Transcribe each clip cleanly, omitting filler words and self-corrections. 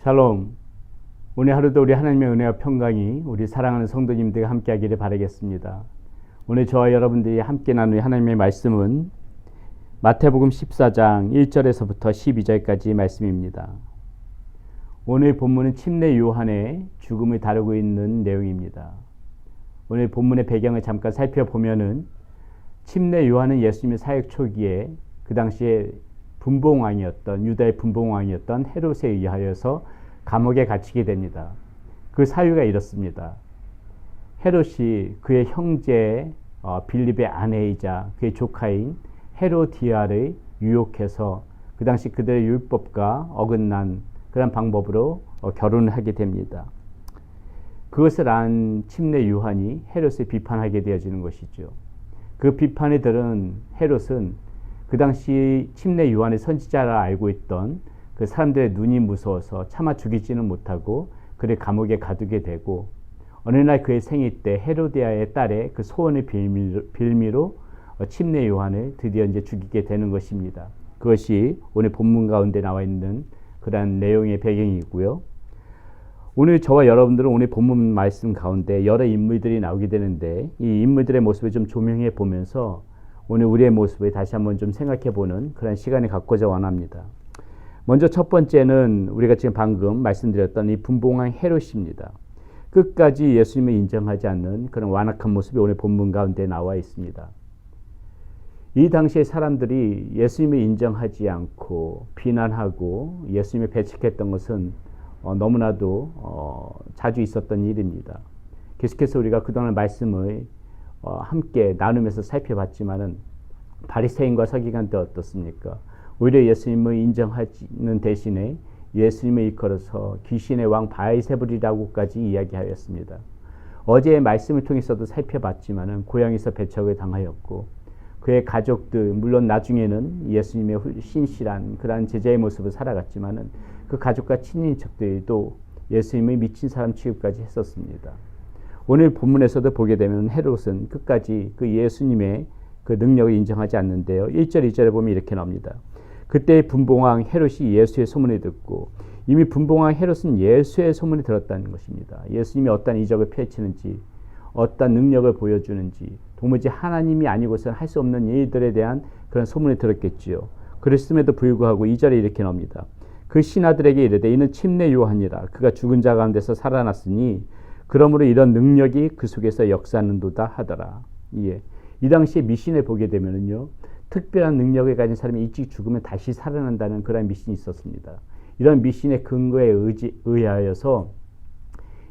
샬롬. 오늘 하루도 우리 하나님의 은혜와 평강이 우리 사랑하는 성도님들과 함께 하기를 바라겠습니다. 오늘 저와 여러분들이 함께 나눌 하나님의 말씀은 마태복음 14장 1절에서부터 12절까지 말씀입니다. 오늘 본문은 침례 요한의 죽음을 다루고 있는 내용입니다. 오늘 본문의 배경을 잠깐 살펴보면은 침례 요한은 예수님의 사역 초기에 그 당시에 분봉왕이었던 유다의 분봉왕이었던 헤롯에 의하여서 감옥에 갇히게 됩니다. 그 사유가 이렇습니다. 헤롯이 그의 형제 빌립의 아내이자 그의 조카인 헤로디아를 유혹해서 그 당시 그들의 율법과 어긋난 그런 방법으로 결혼을 하게 됩니다. 그것을 안 침례 요한이 헤롯을 비판하게 되어지는 것이죠. 그 비판에 들은 헤롯은 그 당시 침례 요한의 선지자라 알고 있던 그 사람들의 눈이 무서워서 차마 죽이지는 못하고 그를 감옥에 가두게 되고, 어느 날 그의 생일 때 헤로디아의 딸의 그 소원의 빌미로 침례 요한을 드디어 이제 죽이게 되는 것입니다. 그것이 오늘 본문 가운데 나와 있는 그러한 내용의 배경이고요. 오늘 저와 여러분들은 오늘 본문 말씀 가운데 여러 인물들이 나오게 되는데, 이 인물들의 모습을 좀 조명해 보면서 오늘 우리의 모습을 다시 한번 좀 생각해 보는 그런 시간을 갖고자 원합니다. 먼저 첫 번째는 우리가 지금 방금 말씀드렸던 이 분봉왕 헤롯입니다. 끝까지 예수님을 인정하지 않는 그런 완악한 모습이 오늘 본문 가운데 나와 있습니다. 이 당시의 사람들이 예수님을 인정하지 않고 비난하고 예수님을 배척했던 것은 너무나도 자주 있었던 일입니다. 계속해서 우리가 그동안 말씀을 함께 나누면서 살펴봤지만은 바리새인과 서기관들 어떻습니까? 오히려 예수님을 인정하는 대신에 예수님을 일컬어서 귀신의 왕 바알세불이라고까지 이야기하였습니다. 어제의 말씀을 통해서도 살펴봤지만은 고향에서 배척을 당하였고, 그의 가족들, 물론 나중에는 예수님의 신실한 그러한 제자의 모습을 살아갔지만은 그 가족과 친인척들도 예수님의 미친 사람 취급까지 했었습니다. 오늘 본문에서도 보게 되면 헤롯은 끝까지 그 예수님의 그 능력을 인정하지 않는데요. 1절, 2절에 보면 이렇게 나옵니다. 그때 분봉왕 헤롯이 예수의 소문을 듣고, 이미 분봉왕 헤롯은 예수의 소문을 들었다는 것입니다. 예수님이 어떤 이적을 펼치는지, 어떤 능력을 보여주는지, 도무지 하나님이 아니고서는 할 수 없는 일들에 대한 그런 소문을 들었겠지요. 그랬음에도 불구하고 2절에 이렇게 나옵니다. 그 신하들에게 이르되 이는 침례 요한이라. 그가 죽은 자 가운데서 살아났으니 그러므로 이런 능력이 그 속에서 역사하는도다 하더라. 예. 이 당시에 미신을 보게 되면은요, 특별한 능력을 가진 사람이 일찍 죽으면 다시 살아난다는 그런 미신이 있었습니다. 이런 미신의 근거에 의하여서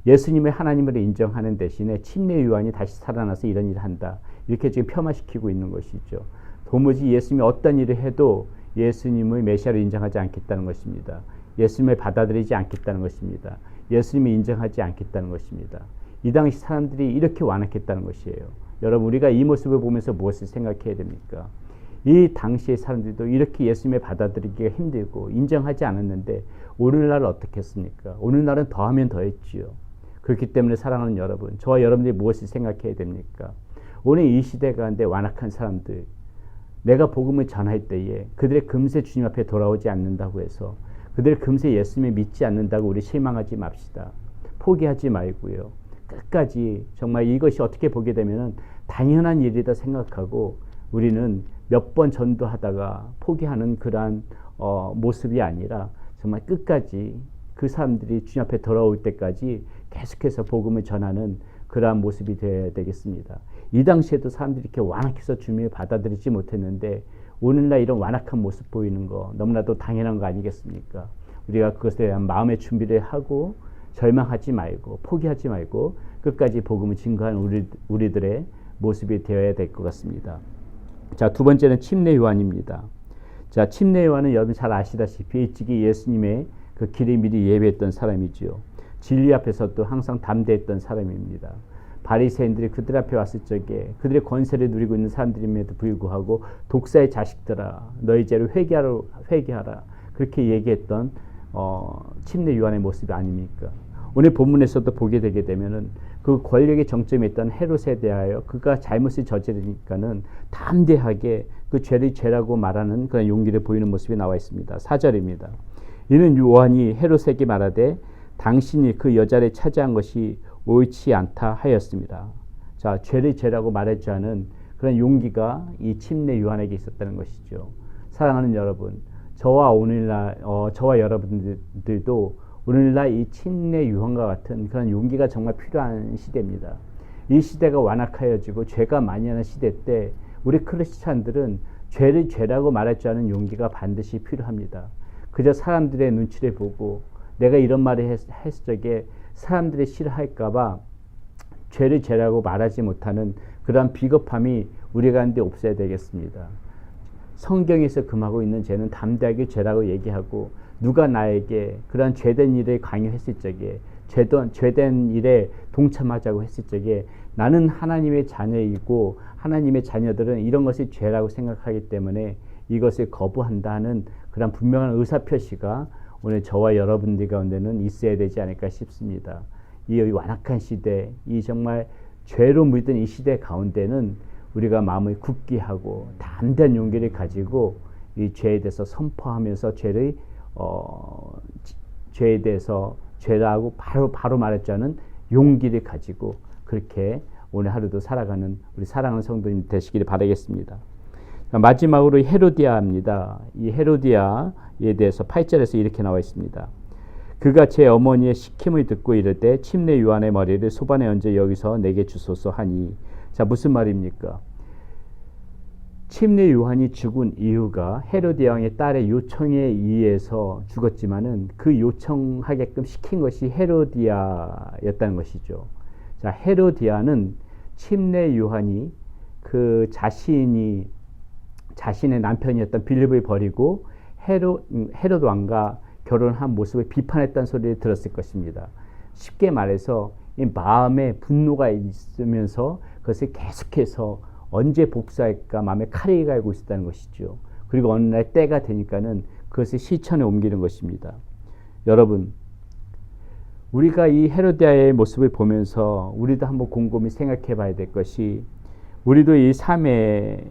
예수님의 하나님을 인정하는 대신에 침례 요한이 다시 살아나서 이런 일을 한다, 이렇게 지금 폄하시키고 있는 것이죠. 도무지 예수님이 어떤 일을 해도 예수님의 메시아로 인정하지 않겠다는 것입니다. 예수님을 받아들이지 않겠다는 것입니다. 예수님을 인정하지 않겠다는 것입니다. 이 당시 사람들이 이렇게 완악했다는 것이에요. 여러분, 우리가 이 모습을 보면서 무엇을 생각해야 됩니까? 이 당시의 사람들도 이렇게 예수님을 받아들이기가 힘들고 인정하지 않았는데 오늘날 어떻게 했습니까? 오늘날은 더하면 더했지요. 그렇기 때문에 사랑하는 여러분, 저와 여러분들이 무엇을 생각해야 됩니까? 오늘 이 시대 가운데 완악한 사람들, 내가 복음을 전할 때에 그들의 금세 주님 앞에 돌아오지 않는다고 해서 그들 금세 예수님을 믿지 않는다고 우리 실망하지 맙시다. 포기하지 말고요. 끝까지 정말 이것이 어떻게 보게 되면은 당연한 일이다 생각하고 우리는 몇 번 전도하다가 포기하는 그러한 모습이 아니라 정말 끝까지 그 사람들이 주님 앞에 돌아올 때까지 계속해서 복음을 전하는 그러한 모습이 되어야 되겠습니다. 이 당시에도 사람들이 이렇게 완악해서 주님을 받아들이지 못했는데 오늘날 이런 완악한 모습 보이는 거 너무나도 당연한 거 아니겠습니까? 우리가 그것에 대한 마음의 준비를 하고 절망하지 말고 포기하지 말고 끝까지 복음을 증거하는 우리들의 모습이 되어야 될 것 같습니다. 자, 두 번째는 침례 요한입니다. 자, 침례 요한은 여러분 잘 아시다시피 일찍이 예수님의 그 길을 미리 예배했던 사람이지요. 진리 앞에서 또 항상 담대했던 사람입니다. 바리새인들이 그들 앞에 왔을 적에 그들의 권세를 누리고 있는 사람들임에도 불구하고 독사의 자식들아, 너희 죄를 회개하라, 그렇게 얘기했던 침례 요한의 모습이 아닙니까? 오늘 본문에서도 보게 되게 되면은 그 권력의 정점에 있던 헤롯에 대하여 그가 잘못을 저지르니까는 담대하게 그 죄를 죄라고 말하는 그런 용기를 보이는 모습이 나와 있습니다. 4절입니다. 이는 요한이 헤롯에게 말하되 당신이 그 여자를 차지한 것이 옳지 않다 하였습니다. 자, 죄를 죄라고 말할 줄 아는 그런 용기가 이 침례 요한에게 있었다는 것이죠. 사랑하는 여러분, 저와 여러분들도 오늘날 이 침례 요한과 같은 그런 용기가 정말 필요한 시대입니다. 이 시대가 완악하여지고 죄가 만연한 시대 때 우리 크리스찬들은 죄를 죄라고 말할 줄 아는 용기가 반드시 필요합니다. 그저 사람들의 눈치를 보고 내가 이런 말을 했을 적에 사람들이 싫어할까봐 죄를 죄라고 말하지 못하는 그러한 비겁함이 우리 가운데 없어야 되겠습니다. 성경에서 금하고 있는 죄는 담대하게 죄라고 얘기하고 누가 나에게 그러한 죄된 일을 강요했을 적에 죄된 일에 동참하자고 했을 적에 나는 하나님의 자녀이고 하나님의 자녀들은 이런 것이 죄라고 생각하기 때문에 이것을 거부한다는 그런 분명한 의사표시가 오늘 저와 여러분들 가운데는 있어야 되지 않을까 싶습니다. 이 완악한 시대, 이 정말 죄로 물든 이 시대 가운데는 우리가 마음을 굳게 하고 담대한 용기를 가지고 이 죄에 대해서 선포하면서 죄에 대해서 죄라고 바로 말할 줄 아는 용기를 가지고 그렇게 오늘 하루도 살아가는 우리 사랑하는 성도님 되시기를 바라겠습니다. 마지막으로 헤로디아입니다. 이 헤로디아에 대해서 8절에서 이렇게 나와 있습니다. 그가 제 어머니의 시킴을 듣고 이르되 침례 요한의 머리를 소반에 얹어 여기서 내게 주소서 하니. 자, 무슨 말입니까? 침례 요한이 죽은 이유가 헤로디 왕의 딸의 요청에 의해서 죽었지만은 그 요청하게끔 시킨 것이 헤로디아였다는 것이죠. 자, 헤로디아는 침례 요한이 그 자신의 남편이었던 빌립을 버리고 헤롯 왕과 결혼한 모습을 비판했다는 소리를 들었을 것입니다. 쉽게 말해서 이 마음에 분노가 있으면서 그것을 계속해서 언제 복수할까 마음에 칼이 갈고 있었다는 것이죠. 그리고 어느 날 때가 되니까는 그것을 실천에 옮기는 것입니다. 여러분, 우리가 이 헤로디아의 모습을 보면서 우리도 한번 곰곰이 생각해 봐야 될 것이, 우리도 이 삶을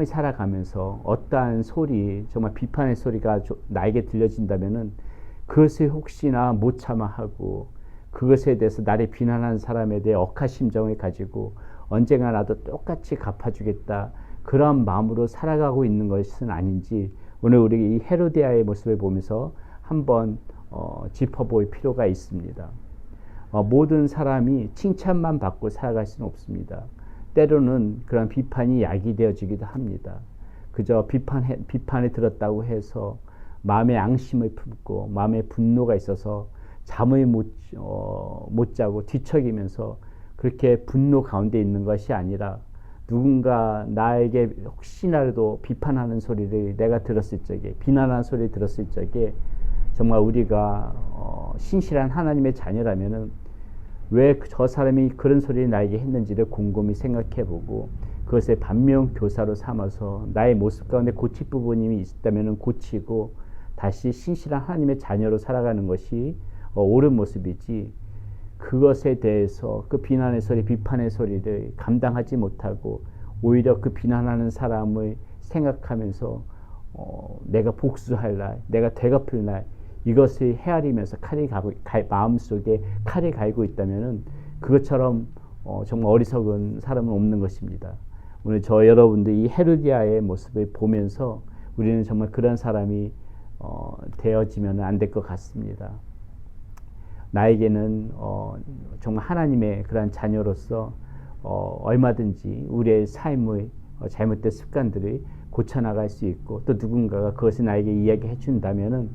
살아가면서 어떠한 소리, 정말 비판의 소리가 나에게 들려진다면은 그것을 혹시나 못 참아하고 그것에 대해서 나를 비난하는 사람에 대해 억하심정을 가지고 언젠가 나도 똑같이 갚아주겠다, 그런 마음으로 살아가고 있는 것은 아닌지 오늘 우리 이 헤로디아의 모습을 보면서 한번 짚어볼 필요가 있습니다. 모든 사람이 칭찬만 받고 살아갈 수는 없습니다. 때로는 그런 비판이 약이 되어지기도 합니다. 그저 비판에 들었다고 해서 마음에 앙심을 품고 마음에 분노가 있어서 잠을 못 자고 뒤척이면서 그렇게 분노 가운데 있는 것이 아니라, 누군가 나에게 혹시나라도 비판하는 소리를 내가 들었을 적에, 비난하는 소리를 들었을 적에 정말 우리가 신실한 하나님의 자녀라면은 왜 저 사람이 그런 소리를 나에게 했는지를 곰곰이 생각해보고 그것을 반면교사로 삼아서 나의 모습 가운데 고칠 부분이 있다면 고치고 다시 신실한 하나님의 자녀로 살아가는 것이 옳은 모습이지, 그것에 대해서 그 비난의 소리, 비판의 소리를 감당하지 못하고 오히려 그 비난하는 사람을 생각하면서 내가 복수할 날, 내가 되갚을 날, 이것을 헤아리면서 마음속에 칼이 갈고 있다면 그것처럼 정말 어리석은 사람은 없는 것입니다. 오늘 저 여러분들 이 헤로디아의 모습을 보면서 우리는 정말 그런 사람이 되어지면 안 될 것 같습니다. 나에게는 정말 하나님의 그러한 자녀로서 얼마든지 우리의 삶의 잘못된 습관들을 고쳐나갈 수 있고, 또 누군가가 그것을 나에게 이야기해 준다면은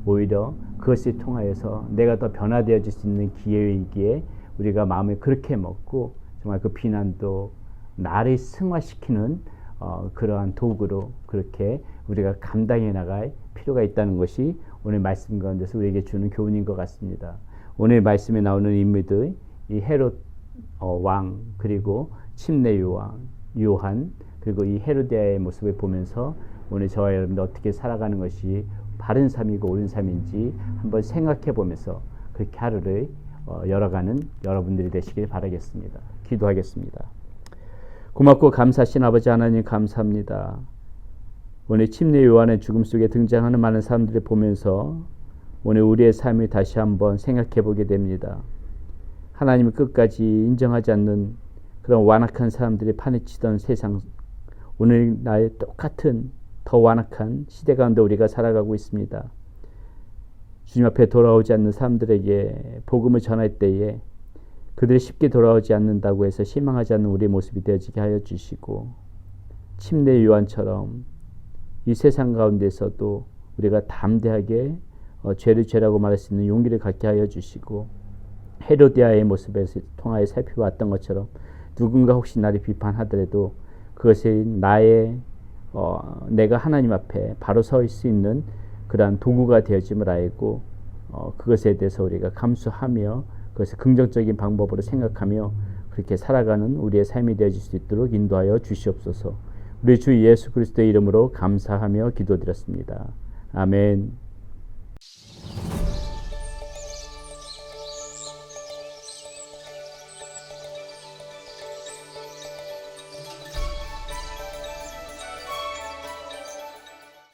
오히려 그것을 통하여서 내가 더 변화되어질 수 있는 기회이기에 우리가 마음을 그렇게 먹고 정말 그 비난도 나를 승화시키는 그러한 도구로 그렇게 우리가 감당해 나갈 필요가 있다는 것이 오늘 말씀 가운데서 우리에게 주는 교훈인 것 같습니다. 오늘 말씀에 나오는 인물들, 이 헤롯 왕, 그리고 침례 요한, 그리고 이 헤로디아의 모습을 보면서 오늘 저와 여러분들 어떻게 살아가는 것이 바른 삶이고 옳은 삶인지 한번 생각해 보면서 그렇게 하루를 열어가는 여러분들이 되시길 바라겠습니다. 기도하겠습니다. 고맙고 감사하신 아버지 하나님, 감사합니다. 오늘 침례 요한의 죽음 속에 등장하는 많은 사람들을 보면서 오늘 우리의 삶을 다시 한번 생각해 보게 됩니다. 하나님을 끝까지 인정하지 않는 그런 완악한 사람들이 파헤치던 세상, 오늘날 똑같은 더 완악한 시대 가운데 우리가 살아가고 있습니다. 주님 앞에 돌아오지 않는 사람들에게 복음을 전할 때에 그들이 쉽게 돌아오지 않는다고 해서 실망하지 않는 우리의 모습이 되어지게 하여 주시고, 침례 요한처럼 이 세상 가운데서도 우리가 담대하게 죄를 죄라고 말할 수 있는 용기를 갖게 하여 주시고, 헤로디아의 모습을 통하여 살펴봤던 것처럼 누군가 혹시 나를 비판하더라도 그것이 내가 하나님 앞에 바로 설 수 있는 그러한 도구가 되어짐을 알고 그것에 대해서 우리가 감수하며 그것을 긍정적인 방법으로 생각하며 그렇게 살아가는 우리의 삶이 되어질 수 있도록 인도하여 주시옵소서. 우리 주 예수 그리스도의 이름으로 감사하며 기도드렸습니다. 아멘.